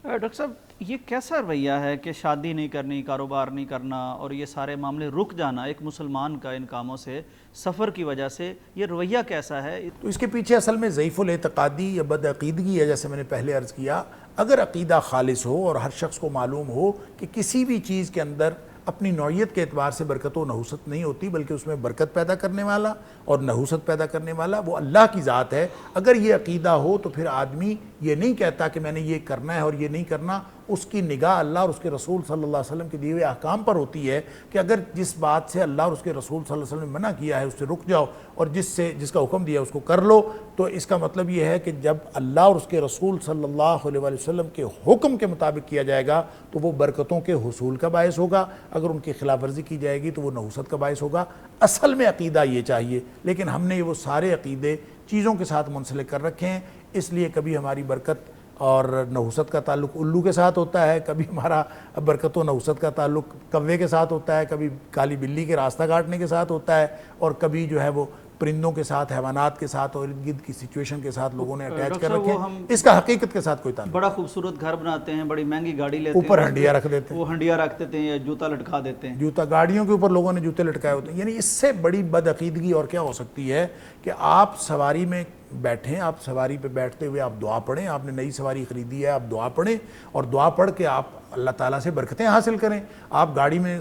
Doctor صاحب یہ کیسا رویہ ہے کہ شادی نہیں کرنی، کاروبار نہیں کرنا اور یہ سارے معاملے رک جانا ایک مسلمان کا ان کاموں سے، سفر کی وجہ سے، یہ رویہ کیسا ہے؟ تو اس کے پیچھے اصل میں ضعیف الاعتقادی یا بد عقیدگی ہے، جیسے میں نے پہلے عرض کیا۔ اگر عقیدہ خالص ہو اور ہر شخص کو معلوم ہو کہ کسی بھی چیز کے اندر اپنی نوعیت کے اعتبار سے برکت و نحوست نہیں ہوتی، بلکہ اس میں برکت پیدا کرنے والا اور نحوست پیدا کرنے والا وہ اللہ کی ذات ہے، اگر یہ عقیدہ ہو تو پھر آدمی یہ نہیں کہتا کہ میں نے یہ کرنا ہے اور یہ نہیں کرنا۔ اس کی نگاہ اللہ اور اس کے رسول صلی اللہ علیہ وسلم کے دیے ہوئے احکام پر ہوتی ہے کہ اگر جس بات سے اللہ اور اس کے رسول صلی اللہ علیہ وسلم نے منع کیا ہے اس سے رک جاؤ، اور جس کا حکم دیا اس کو کر لو۔ تو اس کا مطلب یہ ہے کہ جب اللہ اور اس کے رسول صلی اللہ علیہ وسلم کے حکم کے مطابق کیا جائے گا تو وہ برکتوں کے حصول کا باعث ہوگا، اگر ان کی خلاف ورزی کی جائے گی تو وہ نحوست کا باعث ہوگا۔ اصل میں عقیدہ یہ چاہیے، لیکن ہم نے وہ سارے عقیدے چیزوں کے ساتھ منسلک کر رکھے ہیں، اس لیے کبھی ہماری برکت اور نحوست کا تعلق الو کے ساتھ ہوتا ہے، کبھی ہمارا برکت و نحوست کا تعلق کوے کے ساتھ ہوتا ہے، کبھی کالی بلی کے راستہ کاٹنے کے ساتھ ہوتا ہے، اور کبھی جو ہے وہ پرندوں کے ساتھ، حیوانات کے ساتھ اور ارد گرد کی سچویشن کے ساتھ لوگوں نے اٹیچ کر رکھے ہیں۔ اس کا حقیقت کے ساتھ کوئی تعلق۔ بڑا خوبصورت گھر بناتے ہیں، بڑی مہنگی گاڑی لیتے ہیں، اوپر ہنڈیا رکھ دیتے ہیں، وہ ہنڈیا رکھ دیتے ہیں یا جوتا لٹکا دیتے ہیں، جوتا گاڑیوں کے اوپر لوگوں نے جوتے لٹکائے ہوتے ہیں۔ یعنی اس سے بڑی بد عقیدگی اور کیا ہو سکتی ہے کہ آپ سواری میں بیٹھیں، آپ سواری پہ بیٹھتے ہوئے آپ دعا پڑھیں، آپ نے نئی سواری خریدی ہے آپ دعا پڑھیں، اور دعا پڑھ کے آپ اللہ تعالیٰ سے برکتیں حاصل کریں۔ آپ گاڑی میں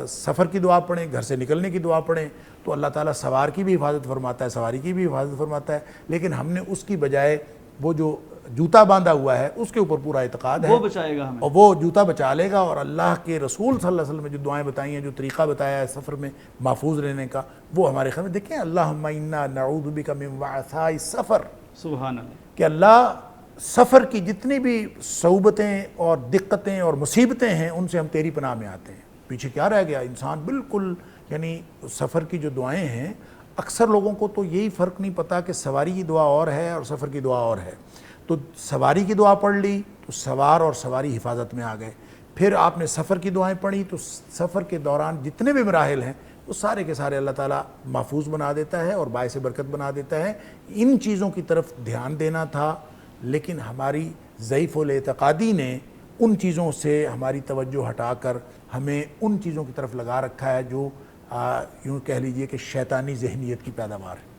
سفر کی دعا پڑھیں، گھر سے نکلنے کی دعا پڑھیں، تو اللہ تعالیٰ سوار کی بھی حفاظت فرماتا ہے، سواری کی بھی حفاظت فرماتا ہے۔ لیکن ہم نے اس کی بجائے وہ جو جوتا باندھا ہوا ہے اس کے اوپر پورا اعتقاد ہے، وہ بچائے گا ہمیں، اور وہ جوتا بچا لے گا، اور اللہ کے رسول صلی اللہ علیہ وسلم نے جو دعائیں بتائی ہیں، جو طریقہ بتایا ہے سفر میں محفوظ رہنے کا، وہ ہمارے خیال میں دیکھیں، اللہم انا نعوذ بک من وعثاء السفر، سبحان اللہ، کہ اللہ سفر کی جتنی بھی صعوبتیں اور دقتیں اور مصیبتیں ہیں ان سے ہم تیری پناہ میں آتے ہیں۔ پیچھے کیا رہ گیا انسان بالکل، یعنی سفر کی جو دعائیں ہیں، اکثر لوگوں کو تو یہی فرق نہیں پتا کہ سواری کی دعا اور ہے اور سفر کی دعا اور ہے۔ تو سواری کی دعا پڑھ لی تو سوار اور سواری حفاظت میں آ گئے، پھر آپ نے سفر کی دعائیں پڑھی تو سفر کے دوران جتنے بھی مراحل ہیں وہ سارے کے سارے اللہ تعالیٰ محفوظ بنا دیتا ہے اور باعث برکت بنا دیتا ہے۔ ان چیزوں کی طرف دھیان دینا تھا، لیکن ہماری ضعیف الاعتقادی نے ان چیزوں سے ہماری توجہ ہٹا کر ہمیں ان چیزوں کی طرف لگا رکھا ہے جو یوں کہہ لیجئے کہ شیطانی ذہنیت کی پیداوار ہے۔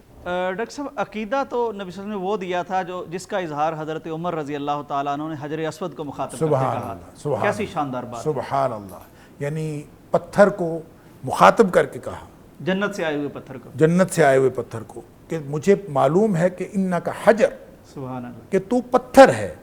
ڈاکٹر صاحب عقیدہ تو نبی صلی اللہ علیہ وسلم نے وہ دیا تھا جس کا اظہار حضرت عمر رضی اللہ تعالیٰ عنہ نے حجر اسود کو مخاطب کرتے کہا، سبحان کیسی شاندار بات، سبحان اللہ، یعنی پتھر کو مخاطب کر کے کہا، جنت سے آئے ہوئے پتھر کو، جنت سے آئے ہوئے پتھر کو، کہ مجھے معلوم ہے کہ انکا حجر، سبحان اللہ، کہ تو پتھر ہے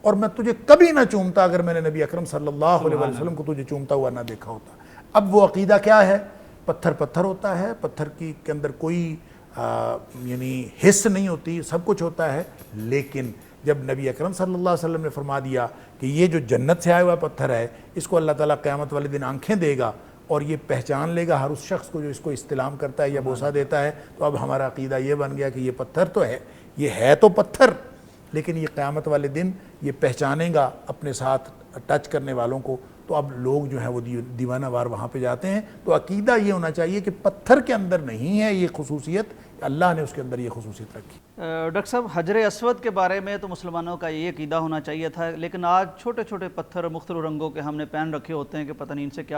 اور میں تجھے کبھی نہ چومتا اگر میں نے نبی اکرم صلی اللہ علیہ وسلم کو تجھے چومتا ہوا نہ دیکھا ہوتا۔ اب وہ عقیدہ کیا ہے؟ پتھر پتھر ہوتا ہے، پتھر کے اندر کوئی یعنی حس نہیں ہوتی، سب کچھ ہوتا ہے، لیکن جب نبی اکرم صلی اللہ علیہ وسلم نے فرما دیا کہ یہ جو جنت سے آیا ہوا پتھر ہے اس کو اللہ تعالیٰ قیامت والے دن آنکھیں دے گا اور یہ پہچان لے گا ہر اس شخص کو جو اس کو استلام کرتا ہے یا بوسہ دیتا ہے، تو اب ہمارا عقیدہ یہ بن گیا کہ یہ پتھر تو ہے، یہ ہے تو پتھر، لیکن یہ قیامت والے دن یہ پہچانے گا اپنے ساتھ ٹچ کرنے والوں کو، تو اب لوگ جو ہیں وہ دیوانہ وار وہاں پہ جاتے ہیں۔ تو عقیدہ یہ ہونا چاہیے کہ پتھر کے اندر نہیں ہے یہ خصوصیت، اللہ نے اس کے اندر یہ خصوصیت رکھی۔ ڈاکٹر صاحب حجر اسود کے بارے میں تو مسلمانوں کا یہ عقیدہ ہونا چاہیے تھا، لیکن آج چھوٹے چھوٹے پتھر مختلف رنگوں کے ہم نے پہن رکھے ہوتے ہیں کہ پتہ نہیں ان سے کیا